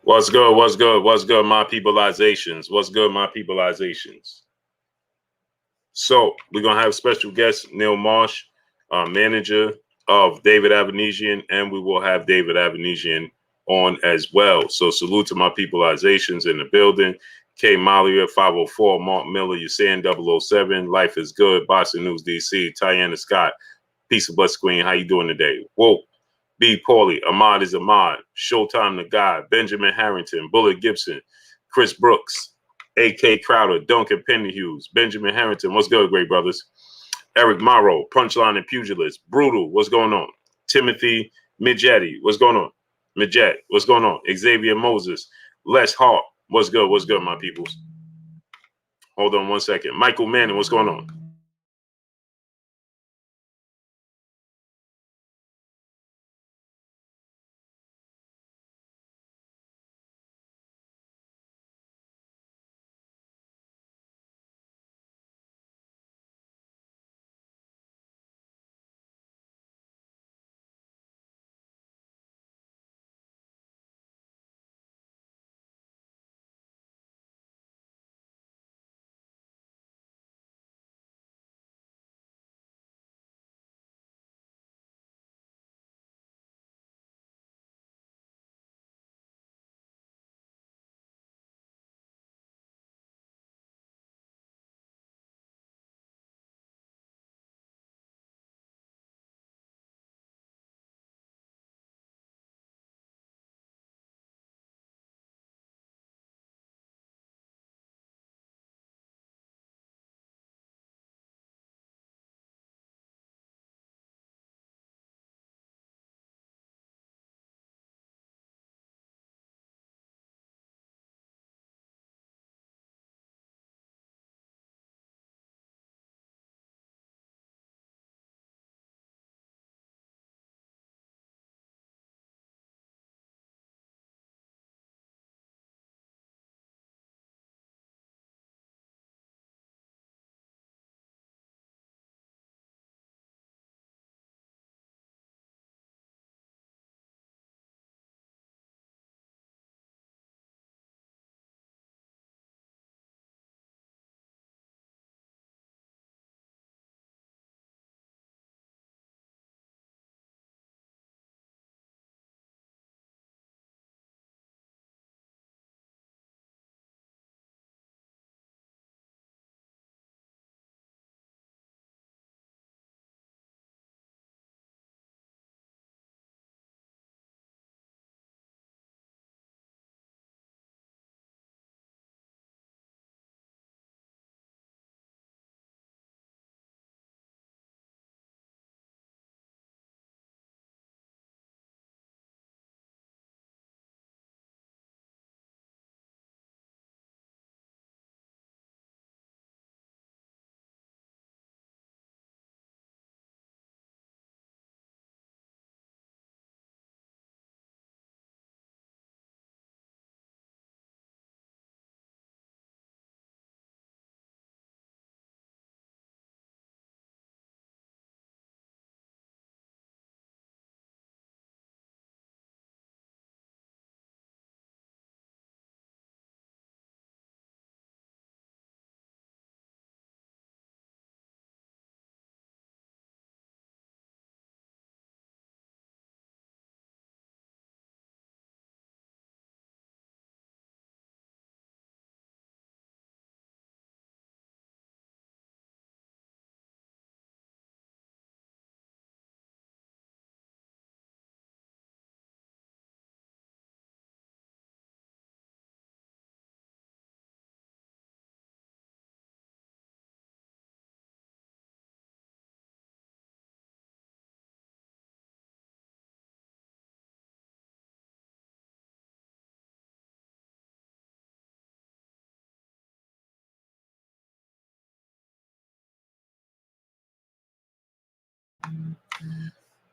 What's good? What's good? What's good, my peopleizations? What's good, my peopleizations? So we're gonna have special guest Neil Marsh, manager of David Avanesyan, and we will have David Avanesyan on as well. So salute to my peopleizations in the building. K Malia 504, Mark Miller, you're saying 007, Life is Good, Boston News DC, Tiana Scott, Peace of Bless Queen. How you doing today? Whoa. B. Paulie, Ahmad is Ahmad, Showtime the Guy, Benjamin Harrington, Bullet Gibson, Chris Brooks, A.K. Crowder, Duncan Pennyhughes, Benjamin Harrington, what's good, great brothers? Eric Morrow, Punchline and Pugilist, Brutal, what's going on? Timothy Midgetti, what's going on? Midget, what's going on? Xavier Moses, Les Hart, what's good, my peoples? Hold on 1 second. Michael Manning, what's going on?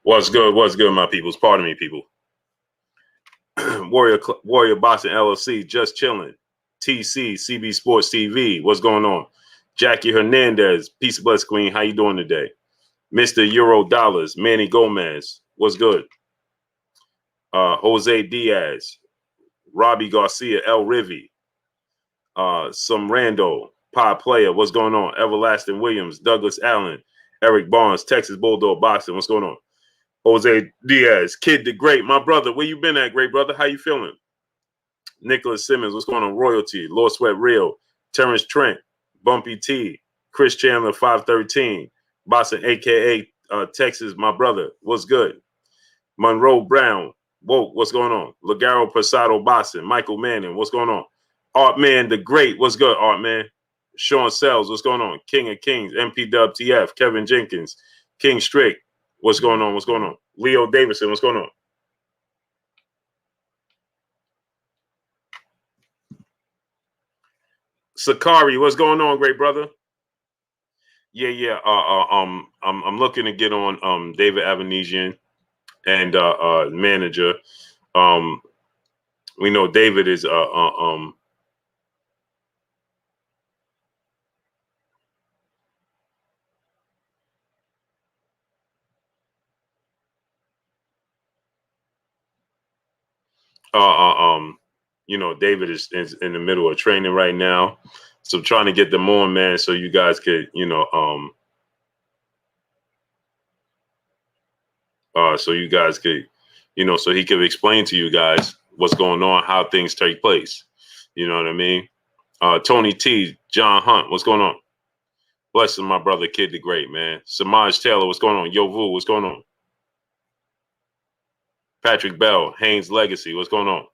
What's good, my peoples? Pardon me, people. Warrior Boxing LLC, just chilling. TC, CB Sports TV, what's going on? Jackie Hernandez, Peace of Bless Queen, how you doing today? Mr. Euro Dollars, Manny Gomez, what's good? Jose Diaz, Robbie Garcia, El Rivi, some Rando, Pod Player, what's going on? Everlasting Williams, Douglas Allen, Eric Barnes, Texas Bulldog Boxing, what's going on? Jose Diaz, Kid the Great, my brother, where you been at, great brother? How you feeling? Nicholas Simmons, what's going on? Royalty, Lord Sweat Real, Terence Trent, Bumpy T, Chris Chandler, 513, Boston, aka Texas, my brother, what's good? Monroe Brown, whoa, what's going on? Ligaro Pasado Boston, Michael Manning, what's going on? Art Man the Great, what's good, Art Man? Sean Sells, what's going on? King of Kings, MPWTF, Kevin Jenkins, King Strick, what's going on? What's going on? Leo Davidson, what's going on? Sakari, what's going on, great brother? Yeah. I'm looking to get on David Avanesyan and manager. We know David is you know, David is in the middle of training right now, so I'm trying to get them on, man, so you guys could, you know, so you guys could, you know, so he could explain to you guys what's going on, how things take place. You know what I mean? Tony T, John Hunt, what's going on? Blessing my brother, Kid the Great, man. Samaj Taylor, what's going on? Yo Vu, what's going on? Patrick Bell, Haynes Legacy, what's going on?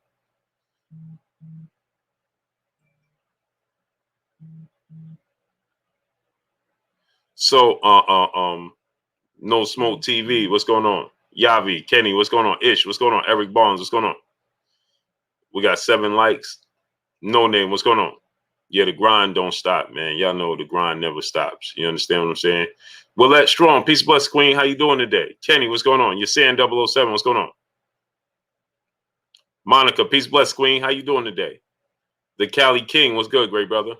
So, No Smoke TV, what's going on? Yavi, Kenny, what's going on? Ish, what's going on? Eric Barnes, what's going on? We got 7 likes. No Name, what's going on? Yeah, the grind don't stop, man. Y'all know the grind never stops. You understand what I'm saying? Willette Strong, peace, bless, Queen. How you doing today? Kenny, what's going on? You're saying 007, what's going on? Monica, peace, bless, Queen. How you doing today? The Cali King, what's good, great brother?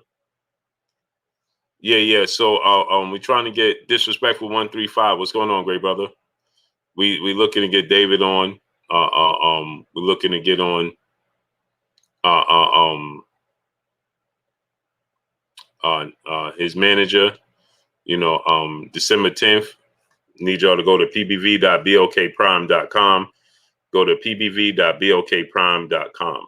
Yeah. So we're trying to get Disrespectful 135. What's going on, great brother? We looking to get David on. We're looking to get on his manager. You know, December 10th. Need y'all to go to pbv.blkprime.com. Go to pbv.blkprime.com.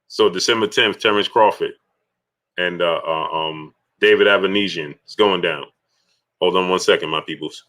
So December 10th, Terence Crawford and David Avanesyan is going down. Hold on one second, my peoples.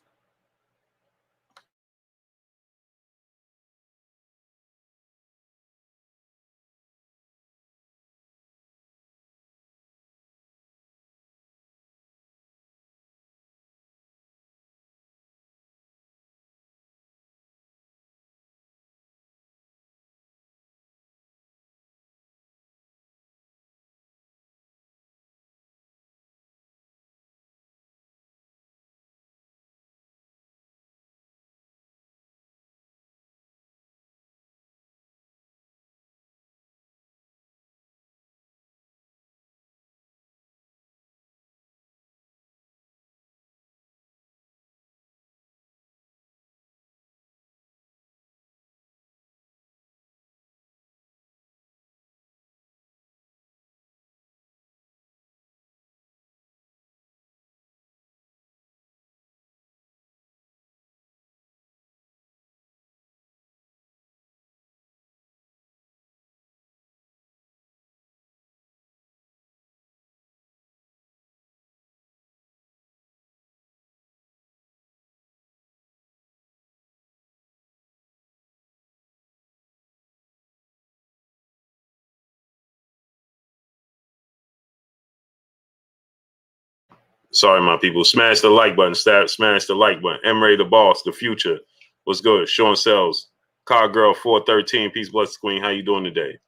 Sorry, my people. Smash the like button. Smash the like button. Emre the Boss, the future. What's good? Sean Sells. Car Girl 413. Peace, bless, Queen. How you doing today?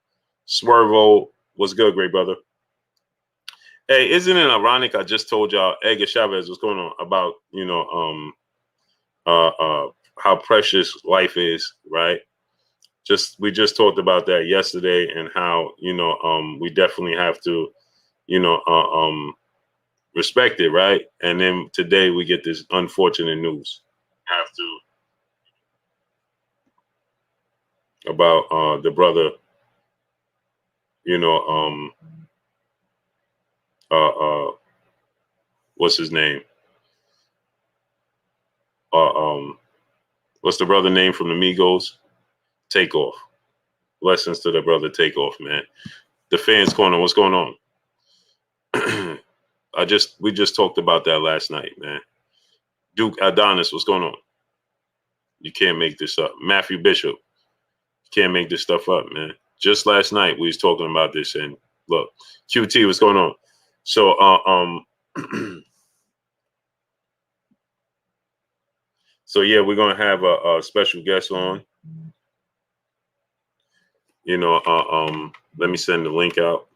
Swervo. What's good, great brother? Hey, isn't it ironic? I just told y'all Edgar Chavez was going on about, you know, how precious life is, right? We just talked about that yesterday, and how, you know, we definitely have to, you know, respected, right? And then today we get this unfortunate news. Have to about the brother, you know, uh, what's his name? Uh, um, what's the brother name from the Migos? Takeoff. Blessings to the brother Takeoff, man. The fans corner, what's going on? We just talked about that last night, man. Duke Adonis, what's going on? You can't make this up. Matthew Bishop, you can't make this stuff up, man. Just last night we was talking about this, and look, QT, what's going on? So, so yeah, we're gonna have a special guest on. You know, let me send the link out.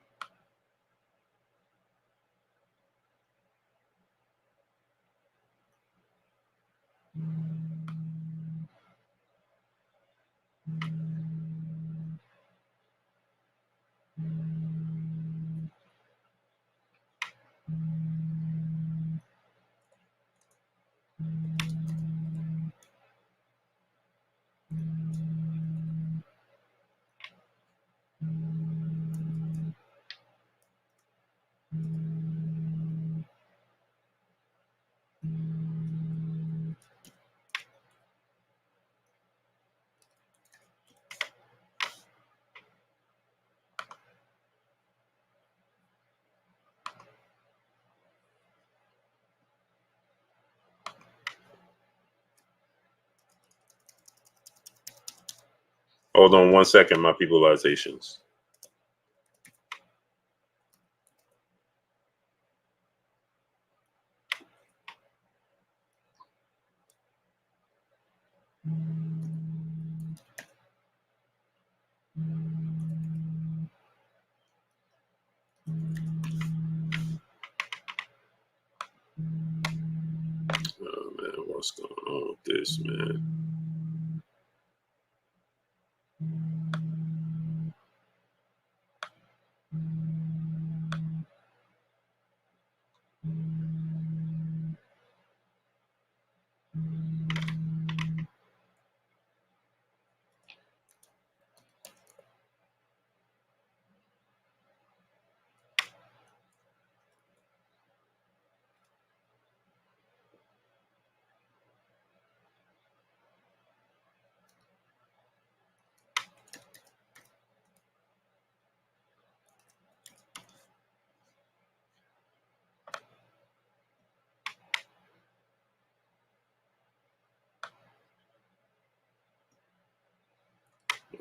Hold on 1 second, my peopleizations. Oh man, what's going on with this, man?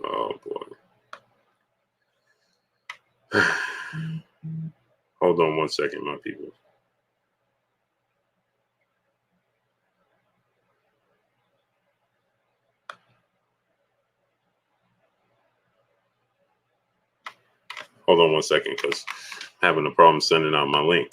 Oh boy. Hold on 1 second, my people. Hold on 1 second, because I'm having a problem sending out my link.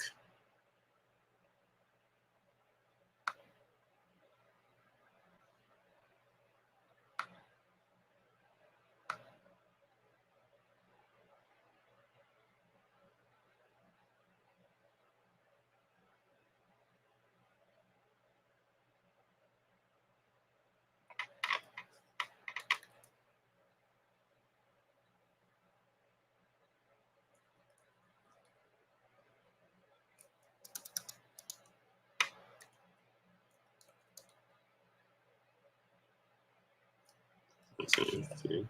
See.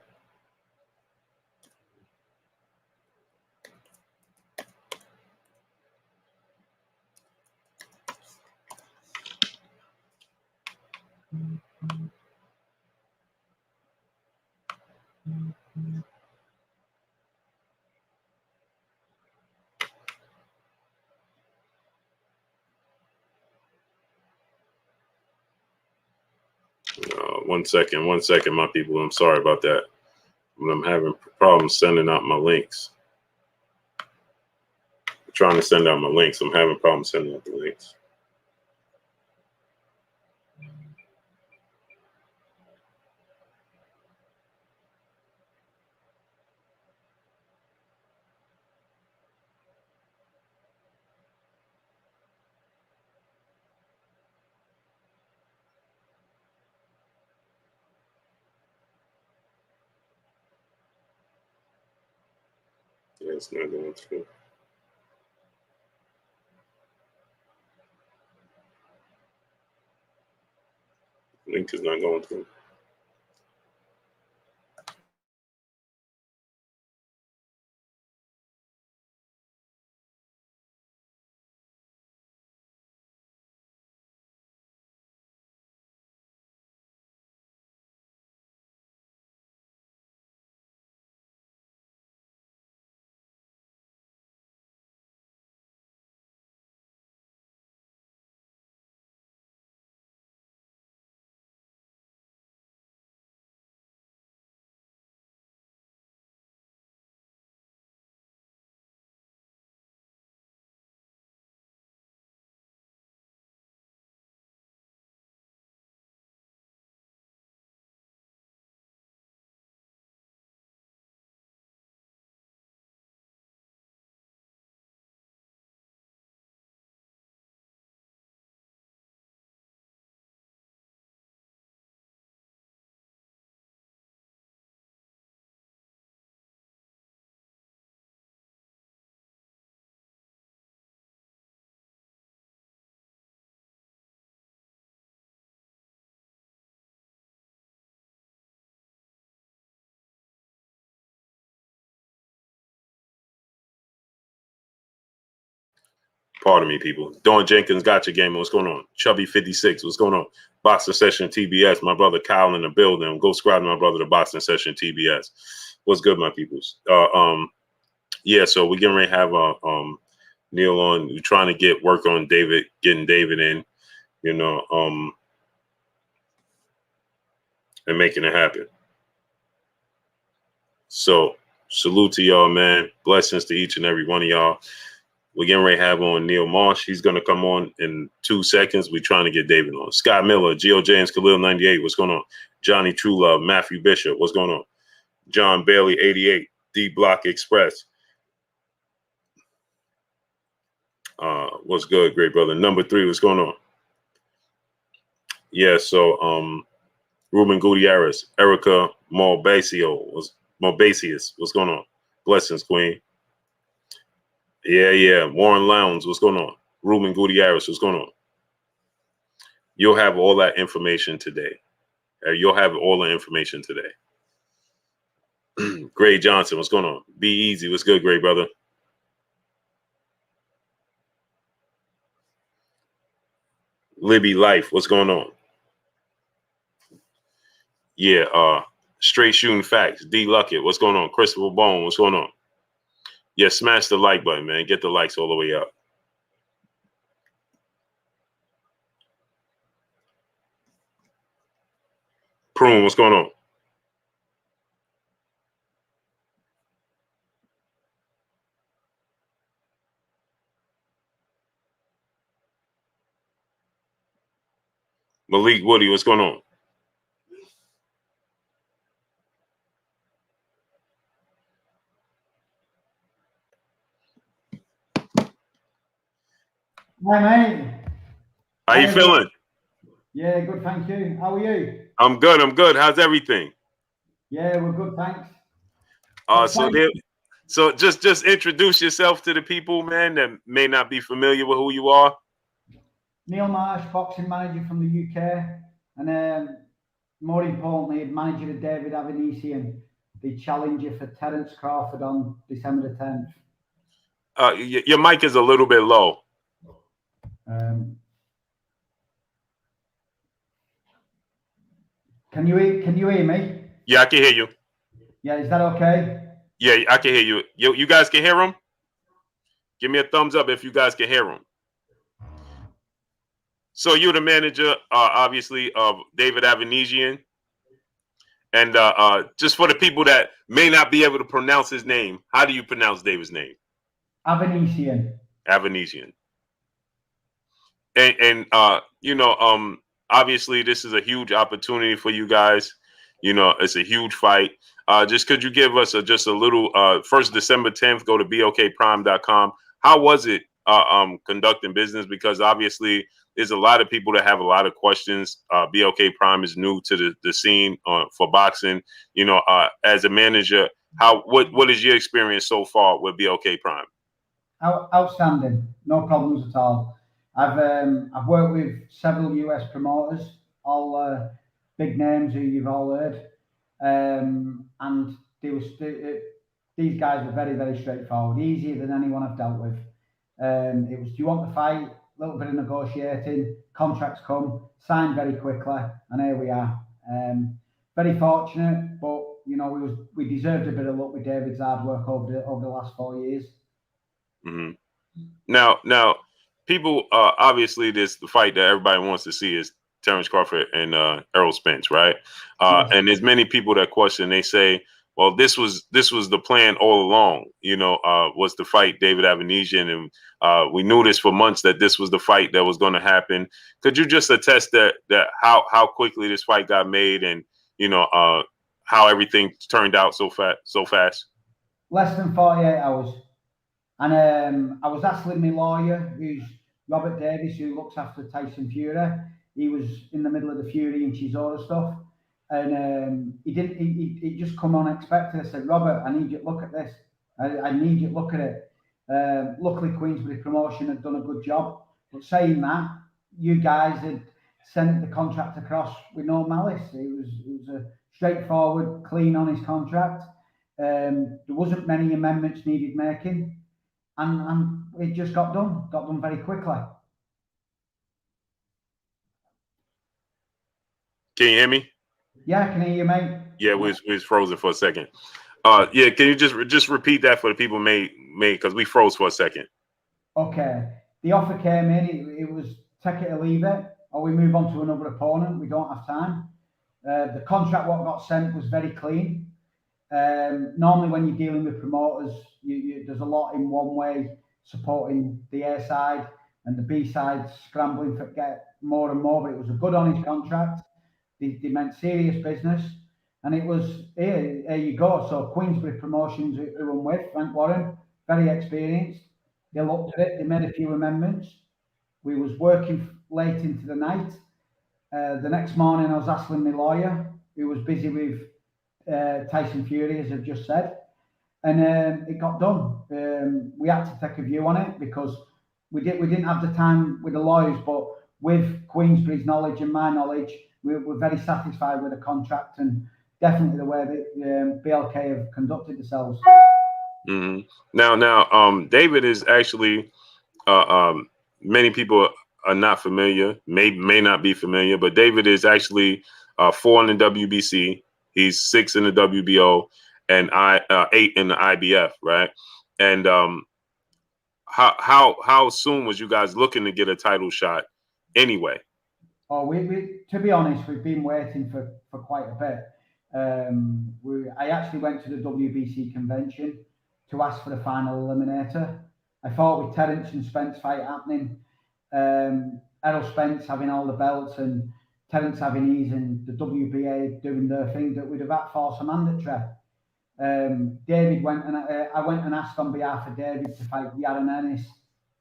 1 second, 1 second, my people. I'm sorry about that. I'm having problems sending out my links. I'm trying to send out my links. I'm having problems sending out the links. Yeah, it's not going through. Link is not going through. Pardon me, people. Dawn Jenkins, Gotcha Gamer. What's going on? Chubby 56. What's going on? Boxing Session TBS. My brother Kyle in the building. Go subscribe to my brother, the Boxing Session TBS. What's good, my peoples? Yeah, so we're getting ready to have Neil on. We're trying to get work on David, getting David in, and making it happen. So salute to y'all, man. Blessings to each and every one of y'all. We're getting ready to have on Neil Marsh. He's going to come on in 2 seconds. We're trying to get David on. Scott Miller, Geo James, Khalil 98. What's going on? Johnny Truelove, Matthew Bishop. What's going on? John Bailey 88. D Block Express. What's good, great brother? Number 3. What's going on? Yeah, so Ruben Gutierrez, Erica Malbasius. What's going on? Blessings, Queen. Yeah. Warren Lowndes, what's going on? Ruben Gutierrez, what's going on? You'll have all that information today. You'll have all the information today. Gray Johnson, what's going on? Be easy. What's good, Gray brother? Libby Life, what's going on? Yeah, Straight Shooting Facts. D Luckett, what's going on? Christopher Bone, what's going on? Yeah, smash the like button, man. Get the likes all the way up. Prune, what's going on? Malik Woody, what's going on? Hi, mate. How you feeling? Yeah, good, thank you. How are you? I'm good. How's everything? Yeah, we're good, thanks. So just introduce yourself to the people, man, that may not be familiar with who you are. Neil Marsh, boxing manager from the UK, and more importantly, manager of David Avanesyan, the challenger for Terence Crawford on December the 10th. Your mic is a little bit low. Can you hear me? Yeah, I can hear you. Yeah, is that okay? Yeah, I can hear you. You guys can hear him? Give me a thumbs up if you guys can hear him. So you're the manager, obviously, of David Avanesyan. And just for the people that may not be able to pronounce his name, how do you pronounce David's name? Avanesyan. Avanesyan. And obviously this is a huge opportunity for you guys. It's a huge fight. Just could you give us just a little first December 10th, go to bokprime.com. How was it conducting business? Because obviously there's a lot of people that have a lot of questions. BOK Prime is new to the scene for boxing. As a manager, What is your experience so far with BLK Prime? Outstanding, no problems at all. I've worked with several US promoters, all big names who you've all heard, and these guys were very straightforward, easier than anyone I've dealt with. It was, do you want the fight? A little bit of negotiating, contracts come, signed very quickly, and here we are. Very fortunate, but you know we deserved a bit of luck with David's hard work over the last 4 years. Mm-hmm. Now, people obviously this the fight that everybody wants to see is Terence Crawford and Errol Spence, right? Yes. And there's many people that question. They say, "Well, this was the plan all along." You know, was to fight David Avanesyan, and we knew this for months that this was the fight that was going to happen. Could you just attest that how quickly this fight got made, and you know how everything turned out so fast? Less than 48 hours. And I was asking my lawyer, who's Robert Davis, who looks after Tyson Fury. He was in the middle of the Fury and Chisora stuff. And he didn't, he just come unexpected. I said, Robert, I need you to look at this. I need you to look at it. Luckily, Queensbury Promotion had done a good job. But saying that, you guys had sent the contract across with no malice. It was a straightforward, clean, honest contract. There wasn't many amendments needed making. And it just got done very quickly. Can you hear me? Yeah, I can hear you, mate. Yeah, we was frozen for a second. Yeah, can you just repeat that for the people because we froze for a second. Okay. The offer came in, it was take it or leave it, or we move on to another opponent. We don't have time. The contract what got sent was very clean. Normally when you're dealing with promoters, there's a lot in one way supporting the A side and the B side scrambling to get more and more, but it was a good honest contract. They meant serious business, and it was here you go. So Queensbury Promotions, who I'm with, Frank Warren, very experienced. They looked at it, they made a few amendments. We was working late into the night. The next morning I was asking my lawyer, who was busy with Tyson Fury, as I've just said, and it got done. We had to take a view on it because we didn't have the time with the lawyers, but with Queensbury's knowledge and my knowledge, we're very satisfied with the contract and definitely the way that BLK have conducted themselves. Mm-hmm. Now, David is actually many people are not familiar, may not be familiar, but David is actually 4 in the WBC. He's 6 in the WBO and 8 in the IBF, right? And how soon was you guys looking to get a title shot anyway? Oh, we to be honest, we've been waiting for quite a bit. I actually went to the WBC convention to ask for the final eliminator. I thought with Terence and Spence fight happening, Errol Spence having all the belts and Terence having his and the WBA doing their thing, that we'd have had force a mandatory. David went and I went and asked on behalf of David to fight Yaron Ennis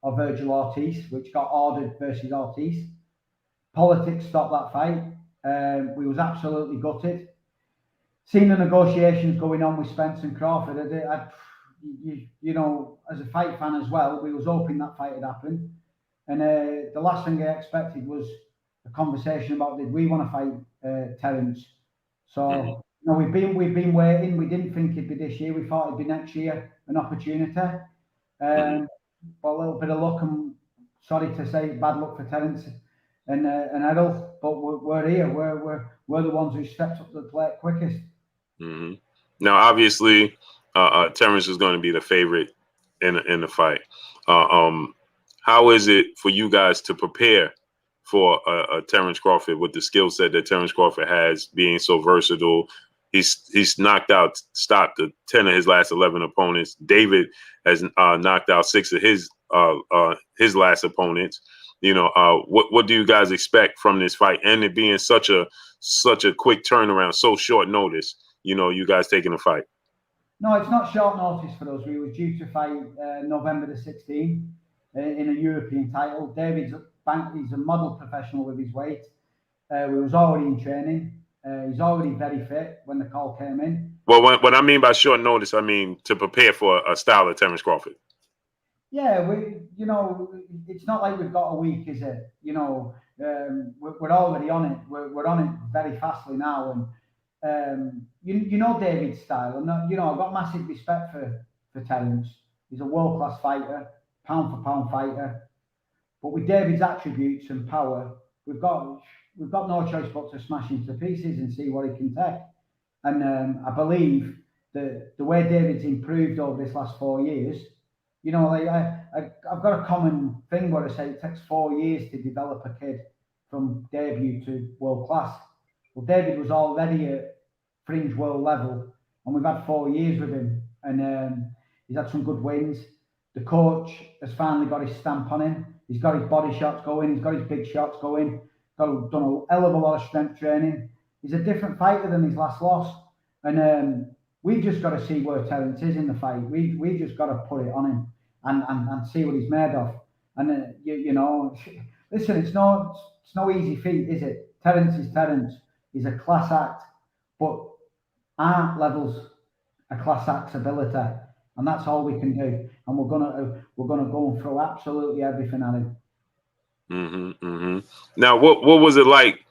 or Virgil Ortiz, which got ordered versus Ortiz. Politics stopped that fight. We was absolutely gutted. Seeing the negotiations going on with Spence and Crawford, you know, as a fight fan as well, we was hoping that fight had happened. And the last thing I expected was a conversation about, did we want to fight Terence? So you know, we've been waiting. We didn't think it'd be this year. We thought it'd be next year, an opportunity. But a little bit of luck, and sorry to say, bad luck for Terence and Errol. But we're here. We're the ones who stepped up to the plate quickest. Mm-hmm. Now, obviously, Terence is going to be the favorite in the fight. How is it for you guys to prepare for Terence Crawford with the skill set that Terence Crawford has, being so versatile? He's knocked out, stopped 10 of his last 11 opponents. David has knocked out 6 of his last opponents. You know, what do you guys expect from this fight, and it being such a quick turnaround, so short notice? You know, you guys taking the fight. No, it's not short notice for us. We were due to fight November the 16th in a European title. David's he's a model professional with his weight. We was already in training. He's already very fit when the call came in. Well, what I mean by short notice, I mean to prepare for a style of Terence Crawford. Yeah, it's not like we've got a week, is it? We're already on it. We're on it very fastly now, and you know David's style, and I've got massive respect for Terence. He's a world class fighter, pound for pound fighter. But with David's attributes and power, we've got no choice but to smash him to pieces and see what he can take. And I believe that the way David's improved over this last 4 years, like I've got a common thing where I say it takes 4 years to develop a kid from debut to world class. Well, David was already at fringe world level, and we've had 4 years with him, and he's had some good wins. The coach has finally got his stamp on him. He's got his body shots going. He's got his big shots going. Done a hell of a lot of strength training. He's a different fighter than his last loss, and we've just got to see where Terence is in the fight. We've just got to put it on him and see what he's made of. And listen, it's no easy feat, is it? Terence is Terence. He's a class act, but art levels a class act's ability, and that's all we can do. And we're gonna go and throw absolutely everything at him. Now, what was it like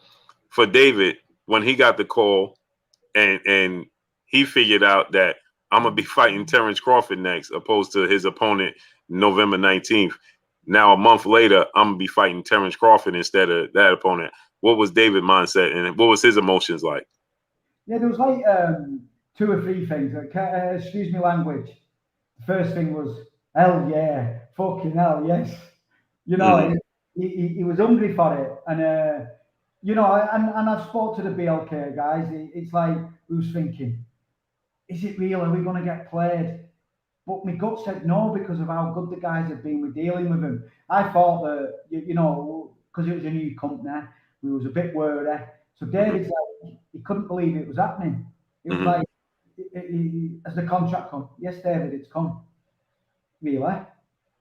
for David when he got the call and he figured out that I'm gonna be fighting Terence Crawford next, opposed to his opponent November 19th? Now a month later, I'm gonna be fighting Terence Crawford instead of that opponent. What was David's mindset and what was his emotions like? Yeah, there was like 2 or 3 things. Excuse me, language. The first thing was, hell yeah, fucking hell yes. He was hungry for it, and and I've spoke to the BLK guys. It's like we was thinking, is it real? Are we going to get played? But my gut said no because of how good the guys have been with dealing with him. I thought that because it was a new company, we was a bit worried. So David's like, he couldn't believe it was happening. It was like, as the contract come, yes, David, it's come. Really?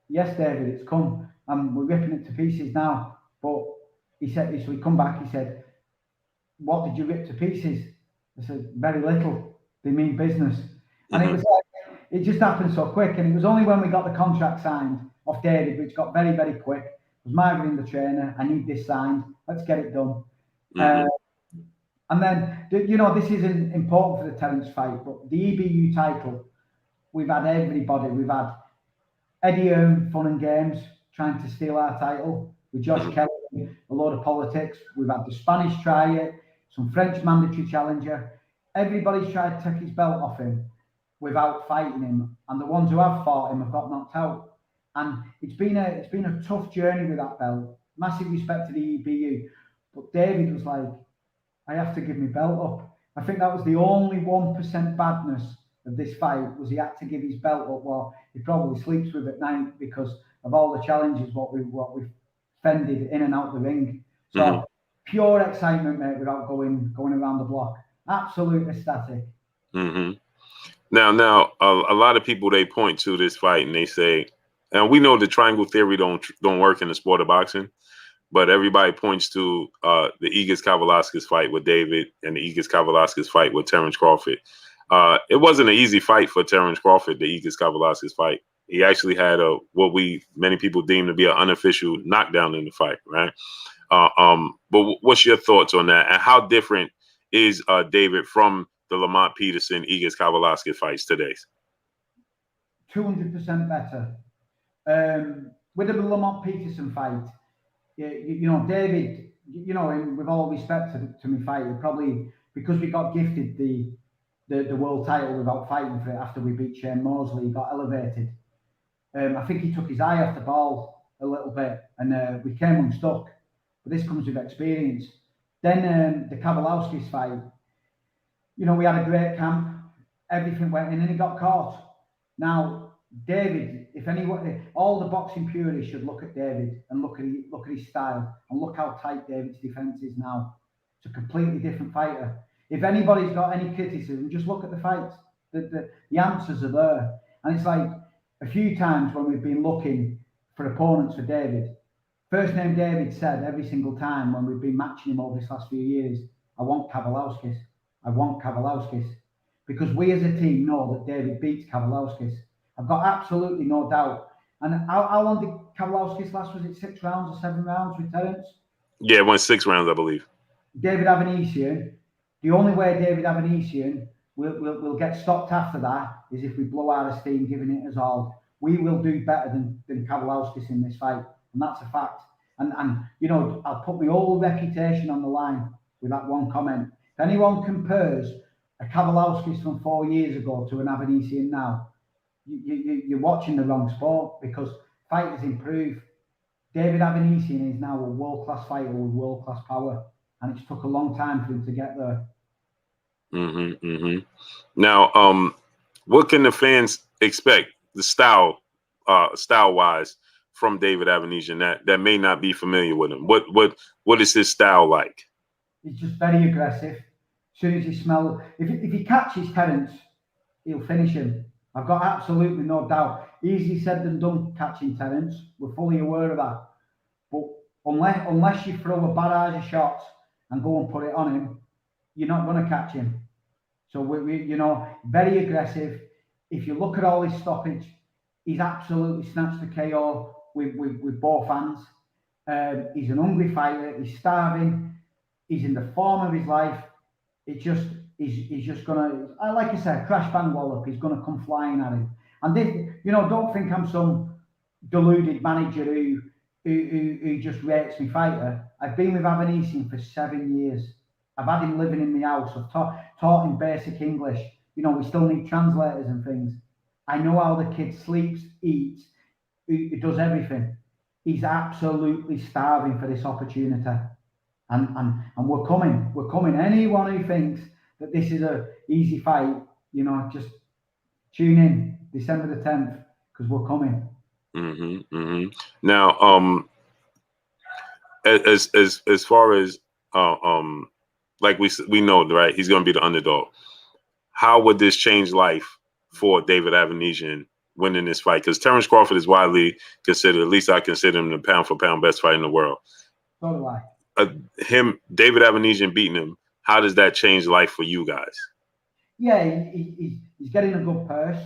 Yes, David, it's come. And we're ripping it to pieces now. But he said, so he come back, he said, what did you rip to pieces? I said, very little. They mean business. And it was like, it just happened so quick. And it was only when we got the contract signed off David, which got very, very quick. It was Marvin, the trainer. I need this signed. Let's get it done. And then, this isn't important for the Terence fight, but the EBU title, we've had everybody. We've had Eddie Fun and Games trying to steal our title with Josh Kelly, a load of politics. We've had the Spanish try it, some French mandatory challenger. Everybody's tried to take his belt off him without fighting him, and the ones who have fought him have got knocked out. And it's been a tough journey with that belt. Massive respect to the EBU, but David was like, I have to give my belt up. I think that was the only 1% badness of this fight, was he had to give his belt up. Well, he probably sleeps with at night because of all the challenges what we've fended in and out the ring. So pure excitement, mate, without going around the block. Absolute ecstatic. Now, a lot of people, they point to this fight and they say, and we know the triangle theory don't work in the sport of boxing, but everybody points to the Igis Kavalauskas fight with David and the Igis Kavalauskas fight with Terence Crawford. It wasn't an easy fight for Terence Crawford, the Igis Kavalauskas fight. He actually had what many people deem to be an unofficial knockdown in the fight, right? But what's your thoughts on that? And how different is David from the Lamont Peterson, Igis Kavalauskas fights today? 200% better. With the Lamont Peterson fight, David, with all respect to me fighter, probably because we got gifted the world title without fighting for it after we beat Shane Mosley, he got elevated. I think he took his eye off the ball a little bit, and we came unstuck. But this comes with experience. Then the Kavalauskas fight, we had a great camp. Everything went in, and he got caught. Now, David, if anyone, all the boxing purists should look at David and look at his style and look how tight David's defense is now. It's a completely different fighter. If anybody's got any criticism, just look at the fights. The answers are there. And it's like a few times when we've been looking for opponents for David, first name David said every single time when we've been matching him over this last few years, I want Kavalauskas. I want Kavalauskas. because we as a team know that David beats Kavaliauskas. I've got absolutely no doubt. And how long did Kavaliauskas last? Was it 6 rounds or 7 rounds with Terence? Yeah, it went 6 rounds, I believe. David Avanesyan, the only way David Avanesyan will get stopped after that is if we blow out of steam, giving it us all. We will do better than Kavaliauskas in this fight, and that's a fact. And you know, I'll put my whole reputation on the line with that one comment. If anyone compares a Kavaliauskas from 4 years ago to an Avanesyan now, you're watching the wrong sport, because fighters improve. David Avanesyan is now a world-class fighter with world-class power, and it's took a long time for him to get there. Now, what can the fans expect, the style-wise, from David Avanesyan that may not be familiar with him? What is his style like? He's just very aggressive. As soon as he smells, if he catches Terence, he'll finish him. I've got absolutely no doubt. Easier said than done catching Terence. We're fully aware of that. But unless you throw a barrage of shots and go and put it on him, you're not going to catch him. So we you know, very aggressive. If you look at all his stoppage, he's absolutely snatched the KO with both hands. He's an hungry fighter. He's starving. He's in the form of his life. He's just gonna, like I said, crash bang wallop. He's gonna come flying at him. And then, you know, don't think I'm some deluded manager who just rates me fighter. I've been with Avanesyan for 7 years. I've had him living in my house. I've taught him basic English. You know, we still need translators and things. I know how the kid sleeps, eats, he does everything. He's absolutely starving for this opportunity. And we're coming. Anyone who thinks that this is an easy fight, you know, just tune in December the 10th, because we're coming. Now, as far as like we know, right, he's going to be the underdog. How would this change life for David Avanesyan winning this fight? Because Terence Crawford is widely considered, at least I consider him, the pound for pound best fighter in the world. So do I. David Avanesyan beating him, how does that change life for you guys? Yeah, he's getting a good purse,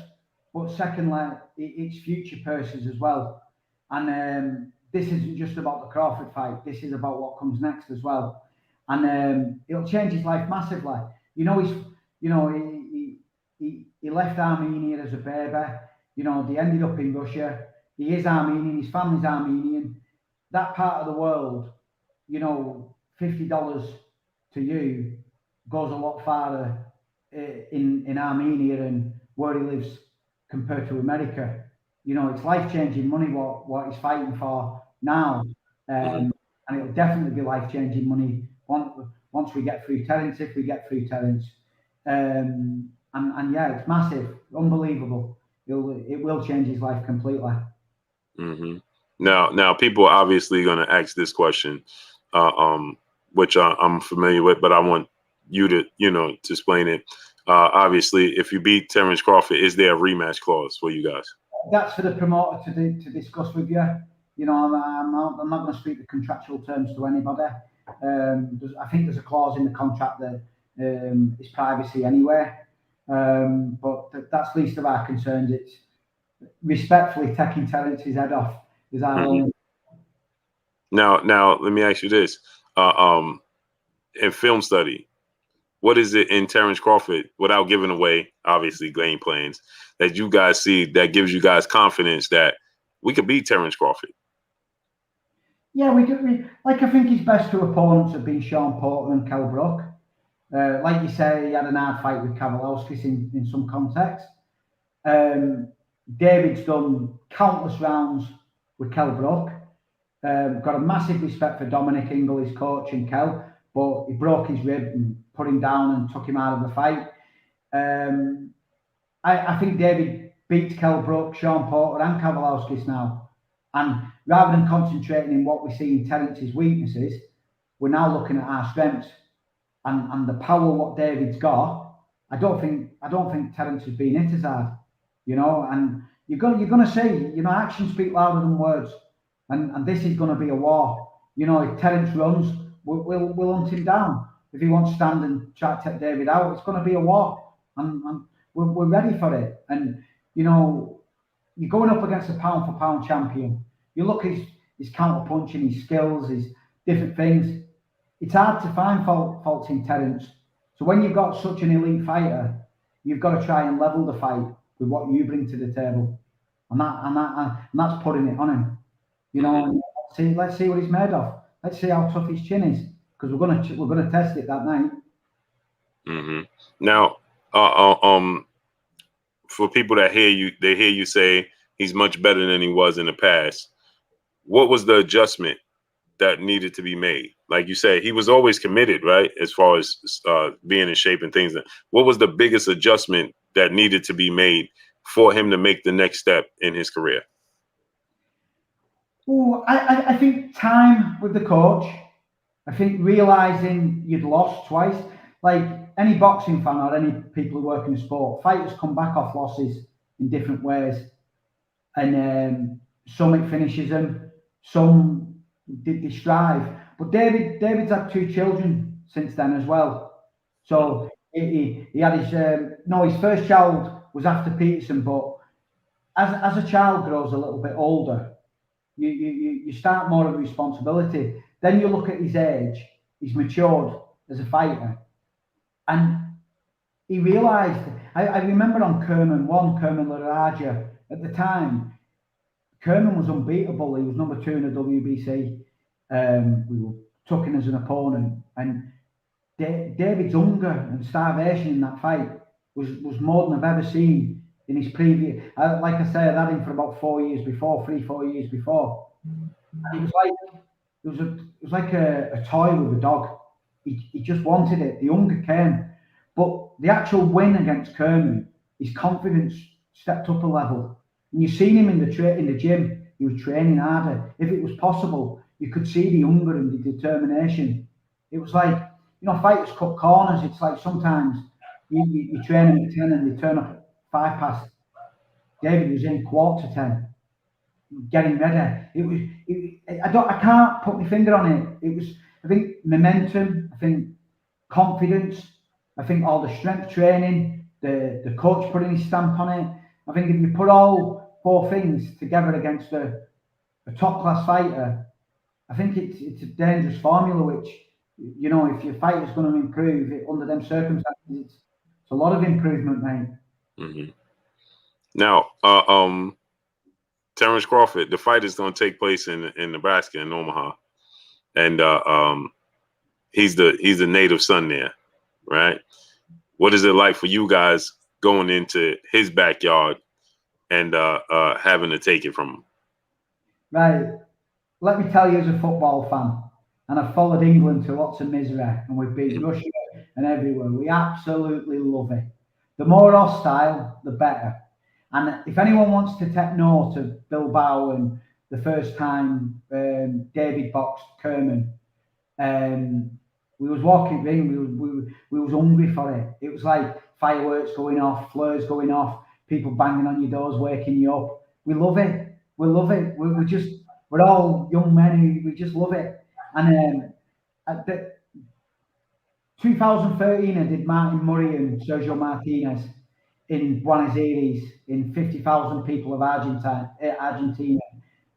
but secondly, it's future purses as well. And this isn't just about the Crawford fight. This is about what comes next as well. And it'll change his life massively. You know, he left Armenia as a baby. You know, they ended up in Russia. He is Armenian. His family's Armenian. That part of the world, you know, $50 to you goes a lot farther in Armenia and where he lives compared to America. You know, it's life-changing money what he's fighting for now. And it'll definitely be life-changing money once we get through Terence, if we get through Terence. And yeah, it's massive, unbelievable. It will change his life completely. Now, people are obviously going to ask this question, which I'm familiar with, but I want you to, to explain it. Obviously, if you beat Terence Crawford, is there a rematch clause for you guys? That's for the promoter to discuss with you. You know, I'm not going to speak the contractual terms to anybody. I think there's a clause in the contract that is privacy anyway. But that's least of our concerns. It's respectfully taking Terence's head off is our only. Now, let me ask you this: in film study, what is it in Terence Crawford, without giving away obviously game plans, that you guys see that gives you guys confidence that we could beat Terence Crawford? Yeah, we do. I think his best two opponents have been Sean Porter and Kell Brook. Like you say, he had an hard fight with Kavaliauskas in some context. David's done countless rounds with Kell Brook. Got a massive respect for Dominic Ingle, his coach, and Kell, but he broke his rib and put him down and took him out of the fight. I think David beats Kell Brook, Sean Porter, and Kavaliauskas now. And rather than concentrating in what we see in Terence's weaknesses, we're now looking at our strengths and the power what David's got. I don't think Terence has been hit as hard, and you're gonna see, actions speak louder than words, and this is gonna be a war. If Terence runs, we'll hunt him down. If he wants to stand and try to take David out, it's gonna be a war. and we're ready for it. And you know, you're going up against a pound for pound champion. You look at his counter punching, his skills, his different things. It's hard to find faults in Terence. So when you've got such an elite fighter, you've got to try and level the fight with what you bring to the table, and that's putting it on him. You know, let's see what he's made of. Let's see how tough his chin is, because we're gonna test it that night. Now, for people that hear you say he's much better than he was in the past. What was the adjustment that needed to be made? Like you said, he was always committed, right? As far as being in shape and things. What was the biggest adjustment that needed to be made for him to make the next step in his career? Oh, I think time with the coach. I think realizing you'd lost twice. Like any boxing fan or any people who work in sport, fighters come back off losses in different ways, and some it finishes them, some they strive. But David's had 2 children since then as well. So he had his his first child was after Peterson, but as a child grows a little bit older, you start more of a responsibility. Then you look at his age; he's matured as a fighter, and he realised. I remember on Kerman Laraja at the time. Kerman was unbeatable. He was number 2 in the WBC. We were took him as an opponent, and David's hunger and starvation in that fight was more than I've ever seen in his previous. Like I say, I'd had him for about 4 years before, 3-4 years before. And it was like a toy with a dog. He just wanted it. The hunger came, but the actual win against Kerman, his confidence stepped up a level. And you've seen him in the gym. He was training harder. If it was possible, you could see the hunger and the determination. It was like, fighters cut corners. It's like sometimes you train them at 10 and they turn up at 5 past. David was in 9:45, getting ready. I can't put my finger on it. It was, I think, momentum. I think confidence. I think all the strength training. The coach putting his stamp on it. I think if you put all 4 things together against a top class fighter, I think it's a dangerous formula. Which, if your fighter's going to improve under them circumstances, it's a lot of improvement, mate. Now, Terence Crawford, the fight is going to take place in Nebraska, in Omaha, and he's the native son there, right? What is it like for you guys going into his backyard and having to take it from him? Right. Let me tell you, as a football fan, and I've followed England to lots of misery, and we've beat Russia and everywhere. We absolutely love it. The more hostile, the better. And if anyone wants to take note of Bilbao and the first time David boxed Kerman, we was walking ring, we was hungry for it. It was like fireworks going off, flares going off, people banging on your doors, waking you up. We love it. We love it. We're all young men we just love it. And at 2013, I did Martin Murray and Sergio Martinez in Buenos Aires in 50,000 people of Argentina.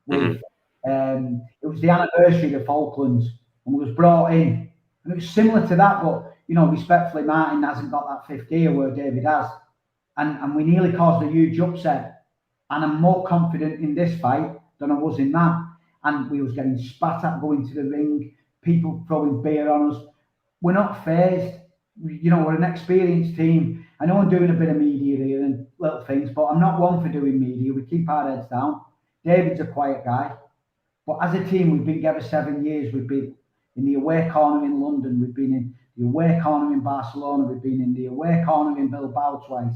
With it was the anniversary of the Falklands, and we was brought in, and it was similar to that, but respectfully, Martin hasn't got that 5th gear where David has, and we nearly caused a huge upset. And I'm more confident in this fight than I was in that. And we was getting spat at going to the ring, people throwing beer on us. We're not phased. We're an experienced team. I know I'm doing a bit of media here and little things, but I'm not one for doing media. We keep our heads down. David's a quiet guy. But as a team, we've been together 7 years. We've been in the away corner in London. We've been in the away corner in Barcelona. We've been in the away corner in Bilbao twice.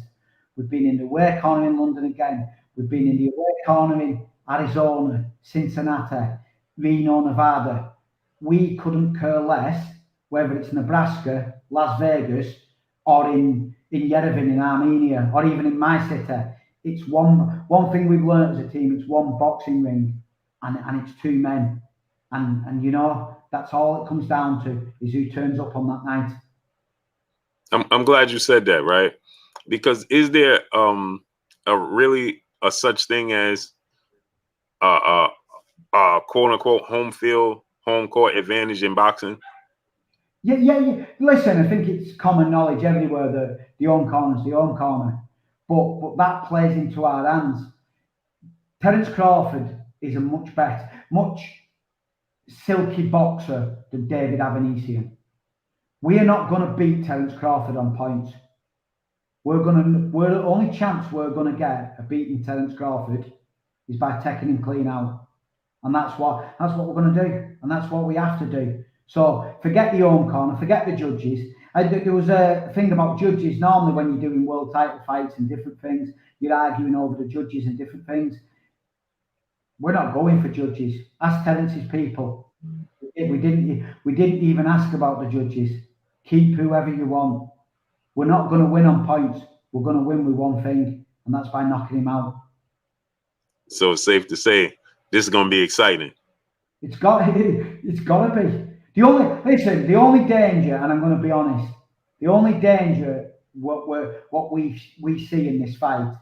We've been in the away corner in London again. We've been in the away corner in Arizona, Cincinnati, Reno, Nevada. We couldn't care less whether it's Nebraska, Las Vegas, or in Yerevan in Armenia, or even in my city. It's one thing we've learned as a team. It's one boxing ring, and it's 2 men, and that's all it comes down to, is who turns up on that night. I'm glad you said that, right? Because is there a such thing as quote unquote home court advantage in boxing? Yeah. Listen, I think it's common knowledge everywhere that the home corner is the home corner, but that plays into our hands. Terence Crawford is a much silky boxer than David Avanesyan. We are not going to beat Terence Crawford on points. We're the only chance we're gonna get of beating Terence Crawford is by taking him clean out. And that's what we're gonna do, and that's what we have to do. So forget the home corner, forget the judges. There was a thing about judges. Normally, when you're doing world title fights and different things, you're arguing over the judges and different things. We're not going for judges. Ask Terence's people. We didn't even ask about the judges. Keep whoever you want. We're not going to win on points. We're going to win with one thing, and that's by knocking him out. So it's safe to say this is going to be exciting. It's got to be. The only danger, and I'm going to be honest, the only danger what we see in this fight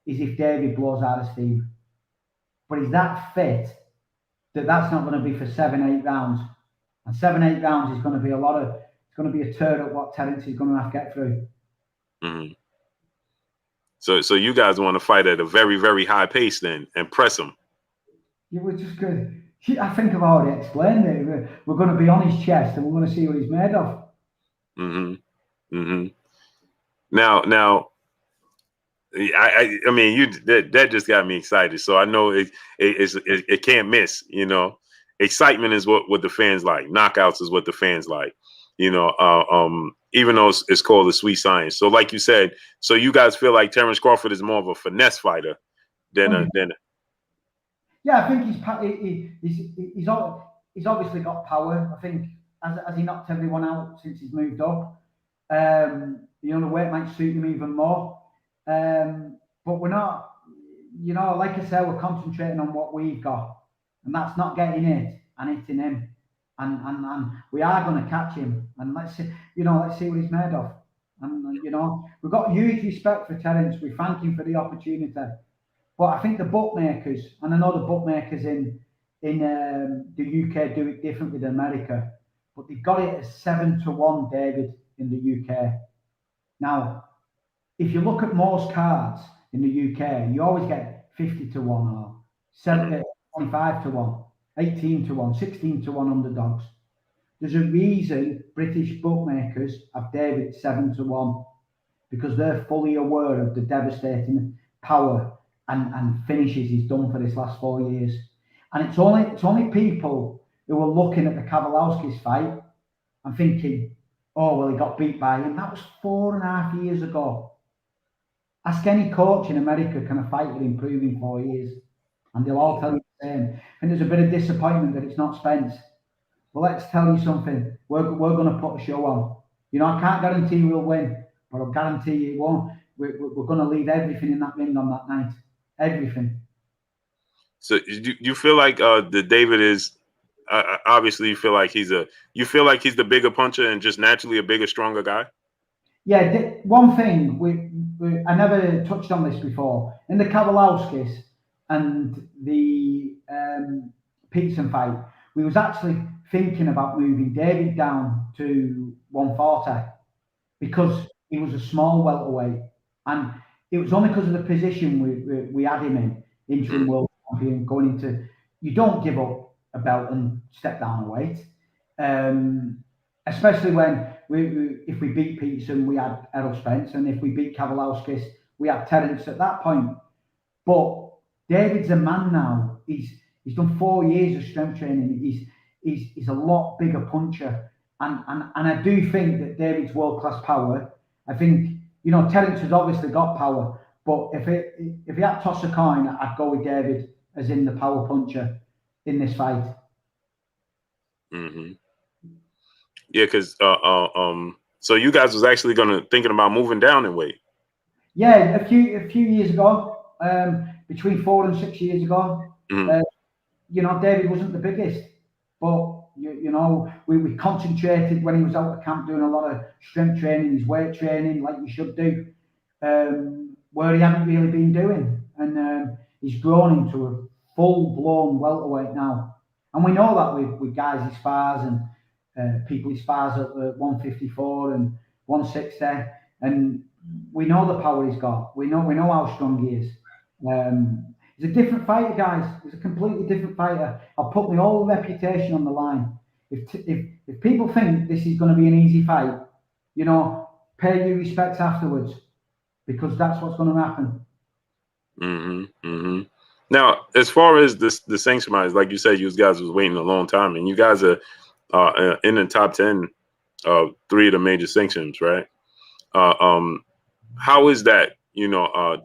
is if David blows out of steam. But he's that fit that's not going to be for 7-8 rounds, and 7-8 rounds is going to be it's going to be a turn at what Terence is going to have to get through. Mm-hmm. So you guys want to fight at a very, very high pace then and press him. Yeah, we're just good. I think I've already explained it. We're going to be on his chest and we're going to see what he's made of. Mm-hmm. Mm-hmm. Now, I mean, that just got me excited. So I know it can't miss. You know, excitement is what the fans like. Knockouts is what the fans like. You know, even though it's called the sweet science. So, like you said, so you guys feel like Terence Crawford is more of a finesse fighter than Yeah, I think he's obviously got power. I think as he knocked everyone out since he's moved up. The weight might suit him even more. But we're not, like I said, we're concentrating on what we've got, and that's not getting it and hitting him. And we are going to catch him, and let's see what he's made of. And we've got huge respect for Terence. We thank him for the opportunity. But I think the bookmakers, and I know the bookmakers in the UK do it differently than America, but they've got it as 7-1, David, in the UK. Now, if you look at most cards in the UK, you always get 50-1 or 25-1. 18-1, 16-1 underdogs. There's a reason British bookmakers have David 7-1, because they're fully aware of the devastating power and finishes he's done for this last 4 years. And it's only people who are looking at the Kowalski's fight and thinking, oh, well, he got beat by him. That was 4.5 years ago. Ask any coach in America, can a fighter improve in 4 years? And they'll all tell you the same. And there's a bit of disappointment that it's not Spence. But let's tell you something. We're going to put a show on. I can't guarantee we'll win, but I'll guarantee you it won't. We're going to leave everything in that ring on that night. Everything. So you feel like the David is obviously you feel like he's the bigger puncher and just naturally a bigger, stronger guy? Yeah, one thing I never touched on this before. In the Kowalskis and the Peterson fight, we was actually thinking about moving David down to 140 because he was a small welterweight, and it was only because of the position we had him in, interim world champion, going into. You don't give up a belt and step down a weight, especially when if we beat Peterson, we had Errol Spence, and if we beat Kowalskis, we had Terence at that point. But David's a man now. He's done 4 years of strength training. He's a lot bigger puncher, and I do think that David's world-class power. I think Terence has obviously got power, but if he had to toss a coin, I'd go with David as in the power puncher in this fight. Mm-hmm. Yeah, because so you guys was actually thinking about moving down in weight. Yeah, a few years ago, between 4 and 6 years ago, David wasn't the biggest, but we concentrated when he was out of camp doing a lot of strength training, his weight training, like we should do. where he hadn't really been doing. And he's grown into a full-blown welterweight now. And we know that with guys he spars and people he spars at 154 and 160. And we know the power he's got. We know how strong he is. He's a different fighter, guys. He's a completely different fighter. I'll put my whole reputation on the line. If people think this is going to be an easy fight, you know, pay your respects afterwards, because that's what's going to happen. Now, as far as the sanction bodies, like you said, you guys was waiting a long time, and you guys are in the top 10 of 3 of the major sanctions, right? How is that,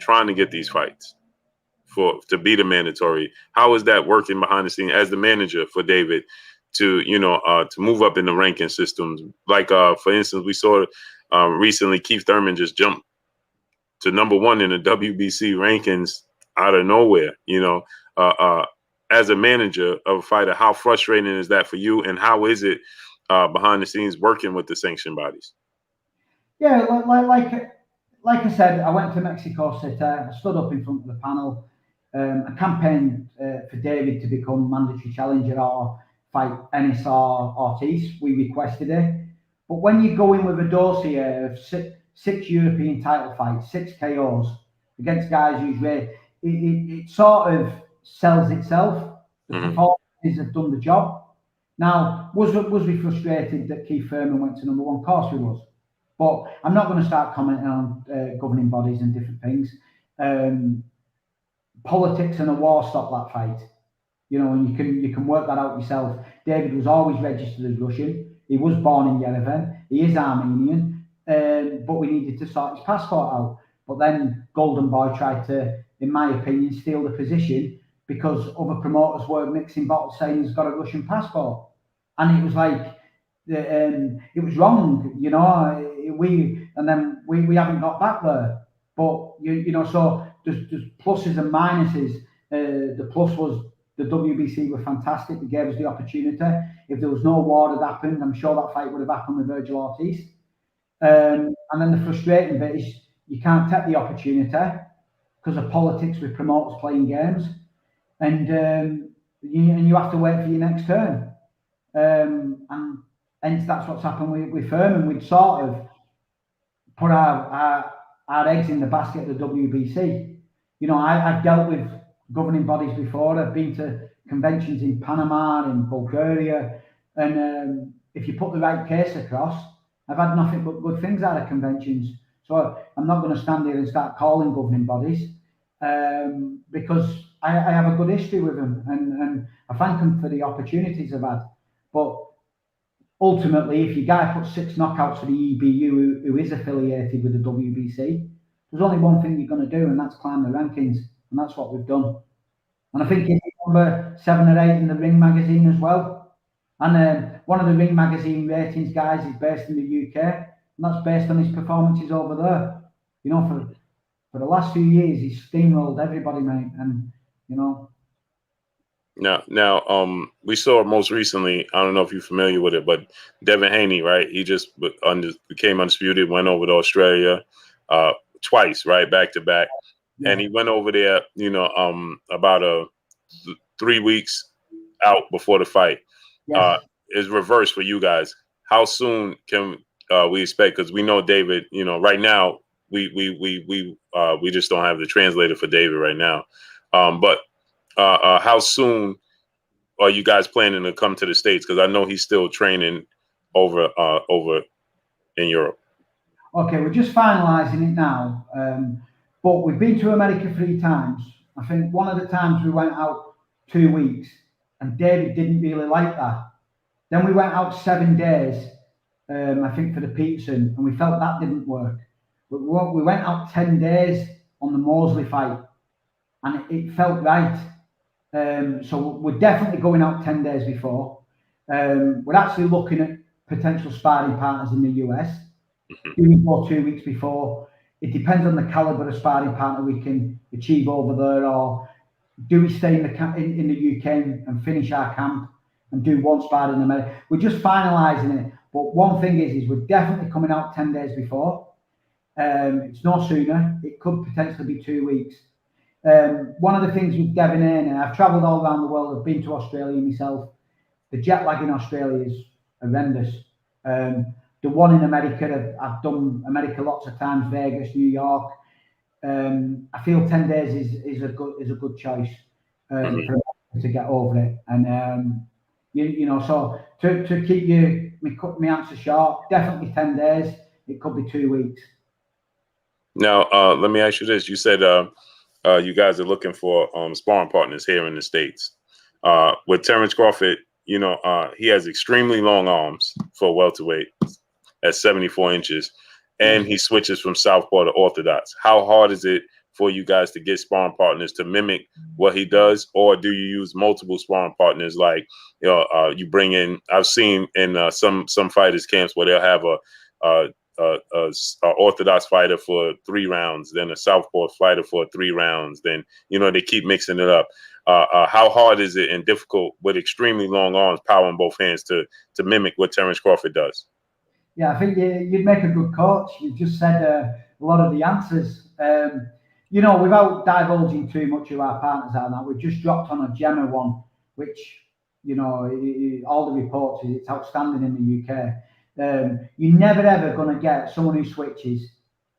trying to get these fights to be the mandatory? How is that working behind the scenes as the manager for David to move up in the ranking systems? Like, for instance, we saw recently Keith Thurman just jumped to #1 in the WBC rankings out of nowhere. As a manager of a fighter, how frustrating is that for you, and how is it behind the scenes working with the sanction bodies? Yeah, like I said, I went to Mexico City. I stood up in front of the panel. I campaigned for David to become mandatory challenger or fight Ennis or Ortiz. We requested it. But when you go in with a dossier of six European title fights, 6 KOs against guys who's ready, it sort of sells itself. The performances have done the job. Now, was we frustrated that Keith Thurman went to #1? Of course we was. But I'm not going to start commenting on governing bodies and different things. Politics and a war stop that fight. And you can work that out yourself. David was always registered as Russian. He was born in Yerevan. He is Armenian. But we needed to sort his passport out. But then Golden Boy tried to, in my opinion, steal the position because other promoters were mixing bottles saying he's got a Russian passport. And it was like, it was wrong, we haven't got back there. But, so there's pluses and minuses. The plus was the WBC were fantastic. They gave us the opportunity. If there was no war that happened, I'm sure that fight would have happened with Virgil Ortiz. And then the frustrating bit is you can't take the opportunity because of politics with promoters playing games. And you have to wait for your next turn. And hence that's what's happened with Thurman. We'd sort of put our eggs in the basket of the WBC. I've dealt with governing bodies before. I've been to conventions in Panama, in Bulgaria, and if you put the right case across, I've had nothing but good things out of conventions. So I'm not going to stand here and start calling governing bodies because I have a good history with them, and I thank them for the opportunities I've had. But ultimately, if your guy puts 6 knockouts for the EBU who is affiliated with the WBC, there's only one thing you're going to do, and that's climb the rankings. And that's what we've done. And I think he's number 7 or 8 in the Ring magazine as well. And one of the Ring magazine ratings guys is based in the UK, and that's based on his performances over there. For the last few years, he's steamrolled everybody, mate. And Now, we saw most recently, I don't know if you're familiar with it, but Devin Haney, right? He just became undisputed, went over to Australia twice, right? Back to back. Yeah. And he went over there, about 3 weeks out before the fight. Yes. Is reversed for you guys. How soon can we expect? Because we know David, right now we just don't have the translator for David right now. But how soon are you guys planning to come to the States? Because I know he's still training over in Europe. Okay, we're just finalising it now. But we've been to America 3 times. I think one of the times we went out 2 weeks, and David didn't really like that. Then we went out 7 days, I think, for the Peterson, and we felt that didn't work. But we went out 10 days on the Mosley fight, and it felt right. So we're definitely going out 10 days before. We're actually looking at potential sparring partners in the US. Do we go 2 weeks before? It depends on the caliber of sparring partner we can achieve over there, or do we stay in the UK and finish our camp and do one sparring in America? We're just finalising it. But one thing is we're definitely coming out 10 days before. It's no sooner. It could potentially be 2 weeks. One of the things with Devin Haney, I've travelled all around the world. I've been to Australia myself. The jet lag in Australia is horrendous. The one in America, I've done America lots of times, Vegas, New York. I feel 10 days is a good choice to get over it. And you know, so to keep my answer short, definitely 10 days. It could be 2 weeks. Now, let me ask you this: you said you guys are looking for sparring partners here in the States. With Terence Crawford, you know, he has extremely long arms for a welterweight at 74 inches, and he switches from southpaw to orthodox. How hard is it for you guys to get sparring partners to mimic what he does, or do you use multiple sparring partners? Like, you know, you bring in. I've seen in some fighters' camps where they'll have a orthodox fighter for 3 rounds, then a southpaw fighter for 3 rounds. Then, you know, they keep mixing it up. How hard is it and difficult with extremely long arms, power in both hands to mimic what Terence Crawford does? Yeah, I think you'd make a good coach. You've just said a lot of the answers. You know, without divulging too much of our partners are now, we've just dropped on a Gemma one, which, you know, all the reports is it's outstanding in the UK. You're never ever going to get someone who switches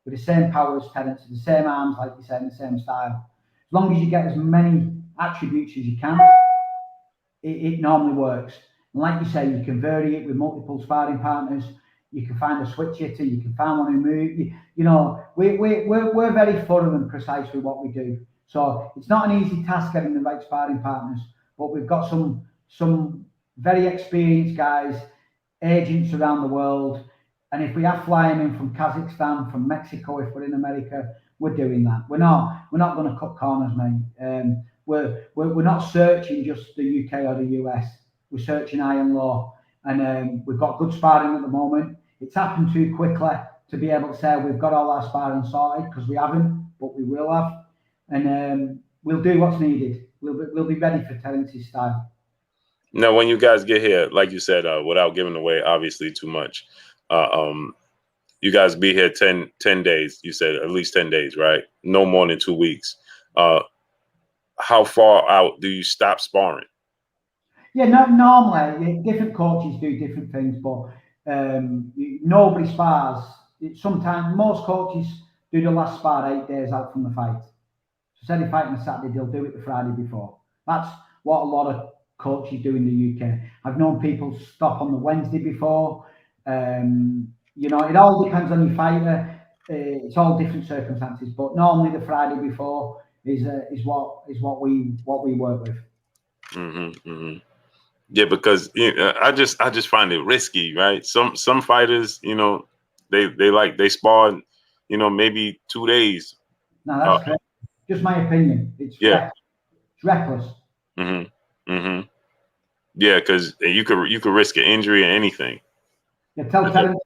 with the same power as Terence, the same arms, like you said, the same style. As long as you get as many attributes as you can, it normally works. And like you say, you can vary it with multiple sparring partners. You can find a switch hitter. You can find one who moves. You know, we're very thorough and precise with what we do. So it's not an easy task getting the right sparring partners, but we've got some very experienced guys, agents around the world. And if we are flying in from Kazakhstan, from Mexico, if we're in America, we're doing that. We're not going to cut corners, mate. We're not searching just the UK or the US. We're searching high and low. And we've got good sparring at the moment. It's happened too quickly to be able to say we've got all our sparring sorted, because we haven't, but we will have. And we'll do what's needed. We'll be ready for Terence's style. Now, when you guys get here, like you said, without giving away obviously too much, you guys be here 10 days. You said at least 10 days, right? No more than 2 weeks. How far out do you stop sparring? Yeah, normally different coaches do different things, but nobody spars. Sometimes most coaches do the last spar 8 days out from the fight. So say they fight on a Saturday, they'll do it the Friday before. That's what a lot of coaches do in the UK. I've known people stop on the Wednesday before. You know, it all depends on your fighter. It's all different circumstances, but normally the Friday before is what we work with. Mm-hmm, mm-hmm. Yeah, because you know, I just find it risky, right? Some fighters, you know, they spar, you know, maybe 2 days. No, that's correct. Just my opinion. It's reckless. Mm-hmm. Mm-hmm. Yeah, because you could risk an injury or anything. Yeah, tell Terence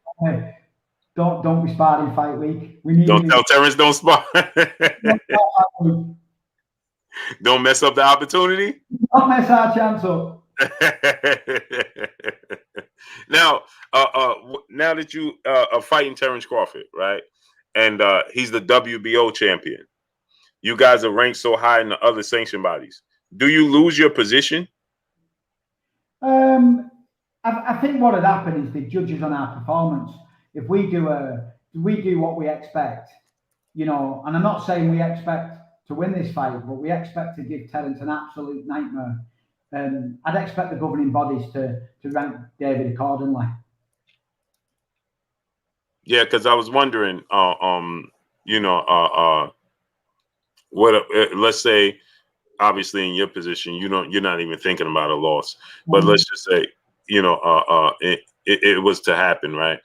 don't be sparring fight week. We need. Don't tell Terence don't spar. Don't mess up the opportunity. Don't mess our chance up. Now, now that you are fighting Terence Crawford, right, and he's the WBO champion, you guys are ranked so high in the other sanction bodies. Do you lose your position? I think what had happened is the judges on our performance. If we do what we expect, you know, and I'm not saying we expect to win this fight, but we expect to give Terence an absolute nightmare. I'd expect the governing bodies to rank David accordingly. Yeah, because I was wondering, you know, what let's say, obviously in your position, you're not even thinking about a loss, but let's just say, you know, it was to happen, right?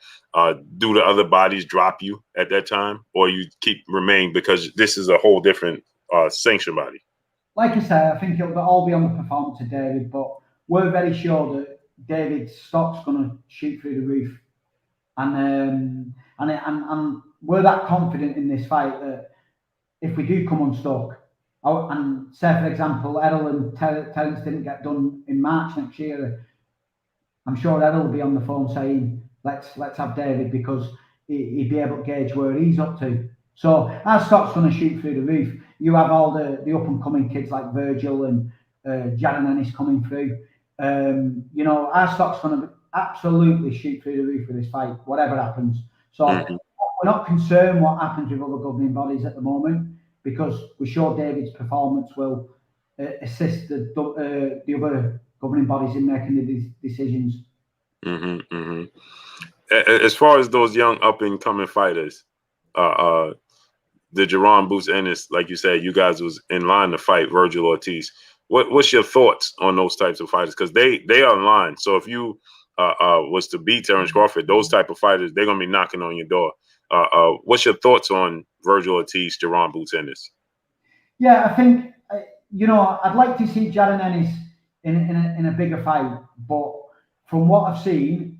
Do the other bodies drop you at that time, or you remain because this is a whole different sanction body? Like I say, I think it'll all be on the performance of David, but we're very sure that David's stock's going to shoot through the roof, and we're that confident in this fight that if we do come unstuck, and say for example, Errol and Terence didn't get done in March next year, I'm sure Errol will be on the phone saying, let's have David, because he'd be able to gauge where he's up to. So our stock's going to shoot through the roof. You have all the up and coming kids like Virgil and Jaron Ennis coming through. You know, our stock's going to absolutely shoot through the roof with this fight, whatever happens. So we're not concerned what happens with other governing bodies at the moment, because we're sure David's performance will assist the other governing bodies in making the decisions. As far as those young up and coming fighters, the Jaron Boots Ennis, like you said, you guys was in line to fight Virgil Ortiz. What's your thoughts on those types of fighters? Because they are in line. So if you was to beat Terence Crawford, those type of fighters, they're gonna be knocking on your door. What's your thoughts on Virgil Ortiz, Jaron Boots Ennis? Yeah, I think you know, I'd like to see Jaron Ennis in a bigger fight, but from what I've seen,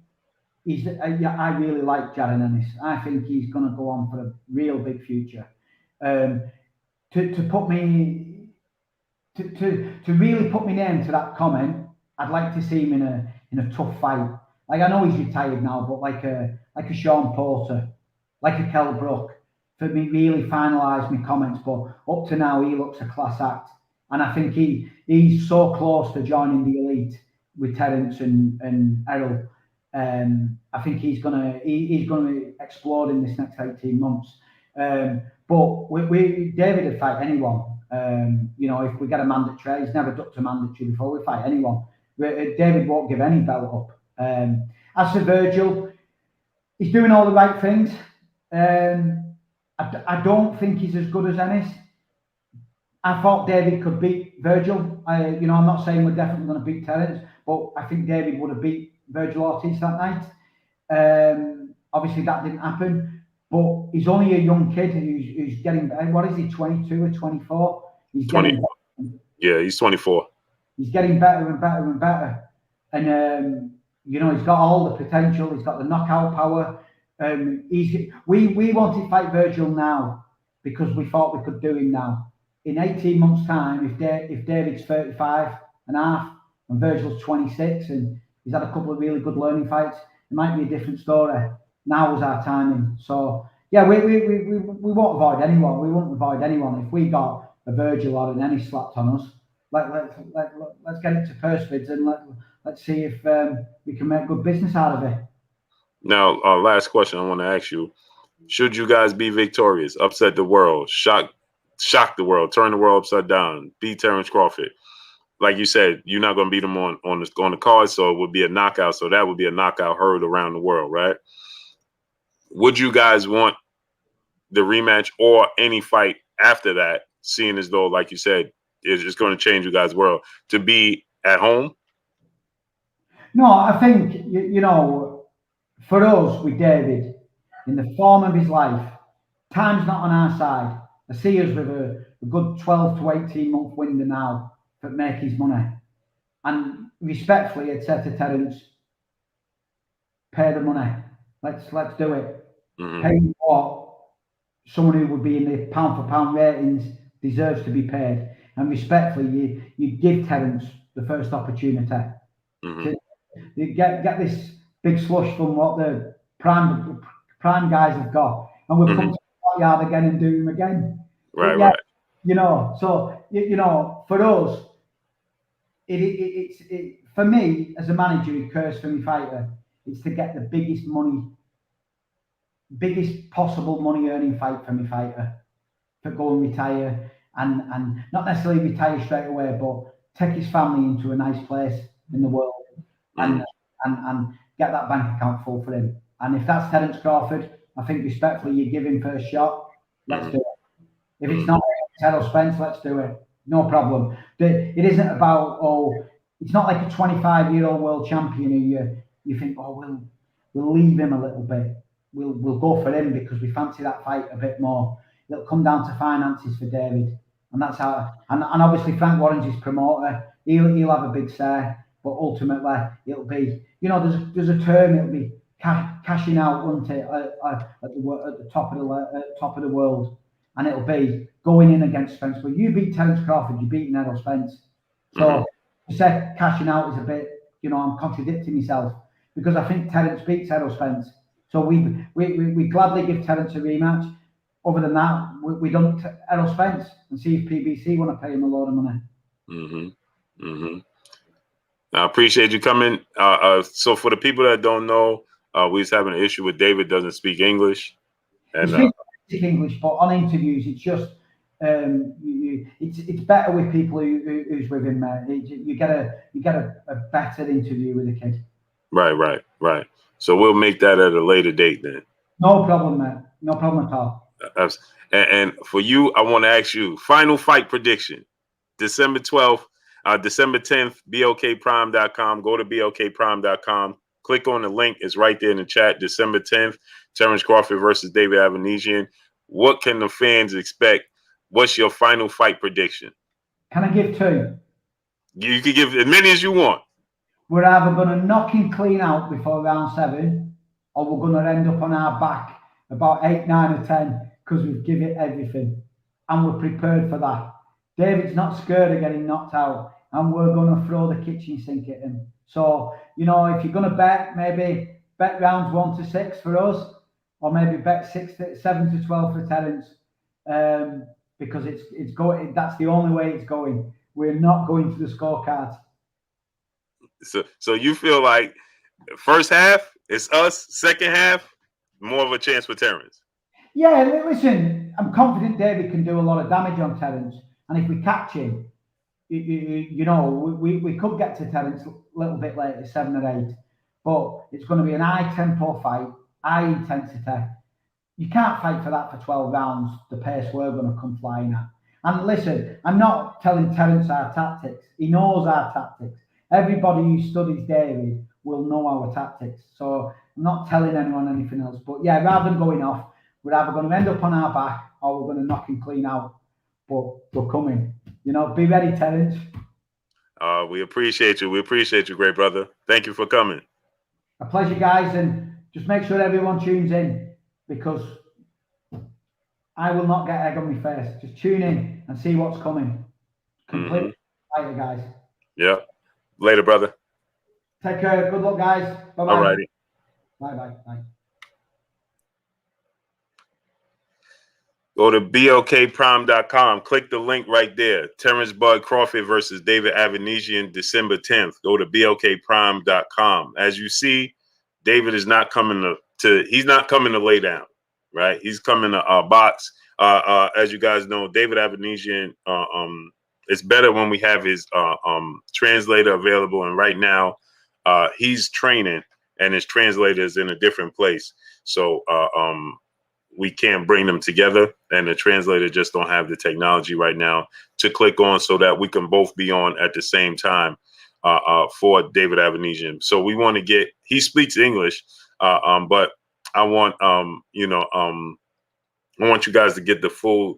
I really like Jaron Ennis. I think he's going to go on for a real big future. To put me to really put my name to that comment, I'd like to see him in a tough fight. Like, I know he's retired now, but like a Sean Porter, like a Kell Brook, for me really finalise my comments. But up to now, he looks a class act, and I think he's so close to joining the elite with Terence and Errol. I think he's gonna explode in this next 18 months. But David would fight anyone. You know, if we get a mandatory, he's never ducked a mandatory before. We fight anyone. David won't give any belt up. As for Virgil, he's doing all the right things. I don't think he's as good as Ennis. I thought David could beat Virgil. You know, I'm not saying we're definitely going to beat Terence, but I think David would have beat Virgil Ortiz that night. Obviously, that didn't happen. But he's only a young kid who's getting better. What is he, 22 or 24? He's 20. Yeah, he's 24. He's getting better and better and better. And, you know, he's got all the potential. He's got the knockout power. We wanted to fight Virgil now because we thought we could do him now. In 18 months' time, if David's 35 and a half and Virgil's 26 and he's had a couple of really good learning fights, it might be a different story. Now was our timing. So, yeah, we won't avoid anyone. We won't avoid anyone. If we got a Virgil or an Ennis slapped on us, let's get it to purse bids and let's see if we can make good business out of it. Now, last question I want to ask you. Should you guys be victorious, upset the world, shock the world, turn the world upside down, beat Terence Crawford? Like you said, you're not going to beat him on the card, so it would be a knockout. So that would be a knockout heard around the world, right? Would you guys want the rematch or any fight after that, seeing as though, like you said, it's just going to change you guys' world, to be at home? No, I think, you know, for us with David, in the form of his life, time's not on our side. I see us with a good 12 to 18 month window now to make his money. And respectfully, I'd say to Terence, pay the money. Let's do it. Pay what someone who would be in the pound for pound ratings deserves to be paid. And respectfully, you give Terence the first opportunity to get this big slush from what the prime guys have got, and we'll come to the yard again and do him again. Right. You know, so you know, for us, it's for me as a manager who cares for my fighter, it's to get the biggest possible money earning fight for my fighter, to go and retire and not necessarily retire straight away, but take his family into a nice place in the world and get that bank account full for him. And if that's Terence Crawford, I think respectfully you give him first shot. Let's do it. If it's not Errol Spence, let's do it. No problem. It isn't about, it's not like a 25-year-old world champion who you think, we'll leave him a little bit. We'll go for him because we fancy that fight a bit more. It'll come down to finances for David, and that's how. And obviously Frank Warren's his promoter. He'll have a big say, but ultimately it'll be, you know, there's a term. It'll be cashing out, won't it, at the top of the world, and it'll be going in against Spence. But you beat Terence Crawford, you're beating Errol Spence. So to say cashing out is a bit, you know, I'm contradicting myself because I think Terence beats Errol Spence. So we gladly give Terence a rematch. Other than that, we don't Errol Spence and see if PBC want to pay him a load of money. I appreciate you coming. So for the people that don't know, we was having an issue with David doesn't speak English, and He speaks English, but on interviews, it's just it's better with people who's with him. You get a better interview with a kid. Right. So we'll make that at a later date then. No problem, mate. No problem at all. And for you, I want to ask you final fight prediction: December 12th, December 10th, BOKPrime.com. Go to BOKPrime.com. Click on the link. It's right there in the chat. December 10th, Terence Crawford versus David Avanesyan. What can the fans expect? What's your final fight prediction? Can I give two? You can give as many as you want. We're either going to knock him clean out before round 7, or we're going to end up on our back about 8, 9, or 10 because we've given it everything. And we're prepared for that. David's not scared of getting knocked out, and we're going to throw the kitchen sink at him. So, if you're going to bet, maybe bet rounds 1 to 6 for us, or maybe bet 7 to 12 for Terence, because it's going. That's the only way it's going. We're not going to the scorecards. So you feel like first half it's us, second half more of a chance for Terence? Yeah, listen, I'm confident David can do a lot of damage on Terence, and if we catch him, we could get to Terence a little bit later, 7 or 8, but it's going to be an high tempo fight, high intensity. You can't fight for that for 12 rounds, the pace we're going to come flying at. And listen, I'm not telling Terence our tactics. He knows our tactics. Everybody who studies David will know our tactics. So I'm not telling anyone anything else. But yeah, rather than going off, we're either going to end up on our back or we're going to knock him clean out. But we're coming. Be ready, Terence. We appreciate you. We appreciate you, great brother. Thank you for coming. A pleasure, guys. And just make sure everyone tunes in, because I will not get egg on my face. Just tune in and see what's coming. Completely later, guys. Yeah. Later, brother. Take care. Good luck, guys. Bye-bye. All righty. Bye. Go to BOKPrime.com. Click the link right there. Terence Bud Crawford versus David Avanesyan, December 10th. Go to BOKPrime.com. As you see, David is not coming he's not coming to lay down, right? He's coming to box. As you guys know, David Avanesyan, it's better when we have his translator available. And right now, he's training and his translator is in a different place. So we can't bring them together, and the translator just don't have the technology right now to click on so that we can both be on at the same time for David Avanesyan. So we want to he speaks English, but I want I want you guys to get the full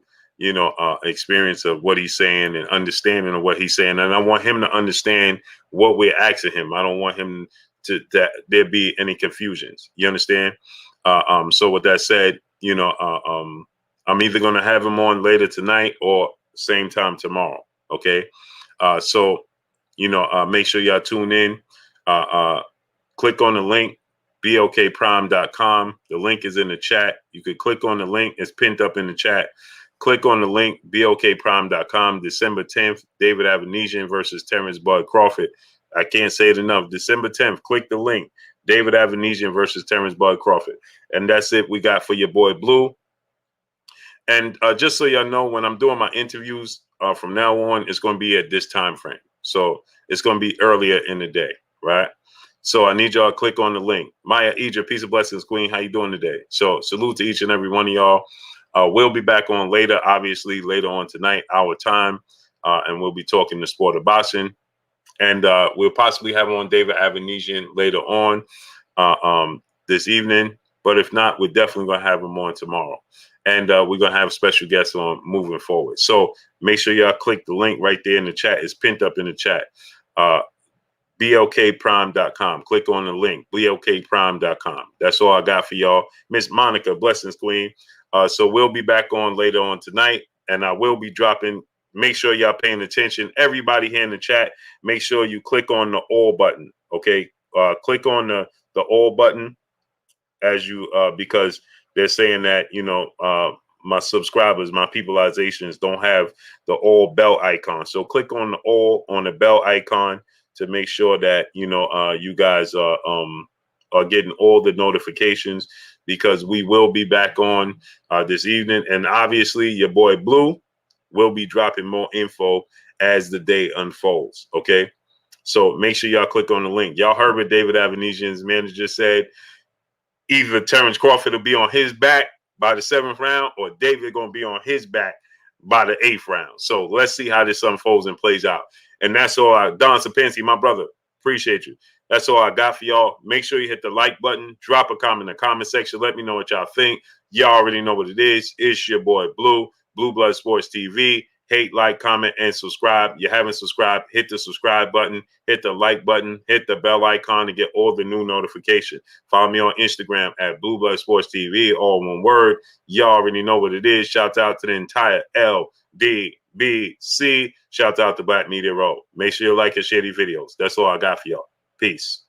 experience of what he's saying and understanding of what he's saying, and I want him to understand what we're asking him. I don't want him that there be any confusions. You understand? So with that said, I'm either going to have him on later tonight or same time tomorrow. Okay. So make sure y'all tune in. Click on the link, BOKPrime.com. The link is in the chat. You could click on the link. It's pinned up in the chat. Click on the link, BOKPrime.com. December 10th, David Avanesyan versus Terence Bud Crawford. I can't say it enough. December 10th, click the link. David Avanesyan versus Terence Bud Crawford. And that's it we got for your boy Blue. And just so y'all know, when I'm doing my interviews from now on, it's going to be at this time frame. So it's going to be earlier in the day, right? So I need y'all to click on the link. Maya Idra, peace and blessings, queen. How you doing today? So salute to each and every one of y'all. We'll be back on later, obviously later on tonight, our time, and we'll be talking the sport of boxing. And we'll possibly have on David Avanesyan later on this evening. But if not, we're definitely going to have him on tomorrow. And we're going to have special guests on moving forward. So make sure y'all click the link right there in the chat. It's pinned up in the chat. BOKPrime.com. Click on the link, BOKPrime.com. That's all I got for y'all. Miss Monica, blessings, queen. So we'll be back on later on tonight. And I will be dropping. Make sure y'all paying attention. Everybody here in the chat, make sure you click on the all button. Okay. Click on the all button. as you because they're saying that, you know, my subscribers, my peopleizations don't have the all bell icon. So click on the all on the bell icon to make sure that, you know, you guys are getting all the notifications, because we will be back on this evening. And obviously your boy Blue will be dropping more info as the day unfolds. Okay. So make sure y'all click on the link. Y'all heard what David Avanesyan's manager said. Either Terence Crawford will be on his back by the 7th round, or David going to be on his back by the 8th round. So let's see how this unfolds and plays out. And that's all. Don Sapansi, my brother, appreciate you. That's all I got for y'all. Make sure you hit the like button. Drop a comment in the comment section. Let me know what y'all think. Y'all already know what it is. It's your boy Blue, Blue Blood Sports TV. Hate, like, comment, and subscribe. You haven't subscribed, hit the subscribe button, hit the like button, hit the bell icon to get all the new notifications. Follow me on Instagram at Blue Blood Sports TV, all one word. Y'all already know what it is. Shout out to the entire LDBC. Shout out to Black Media Row. Make sure you like and share these videos. That's all I got for y'all. Peace.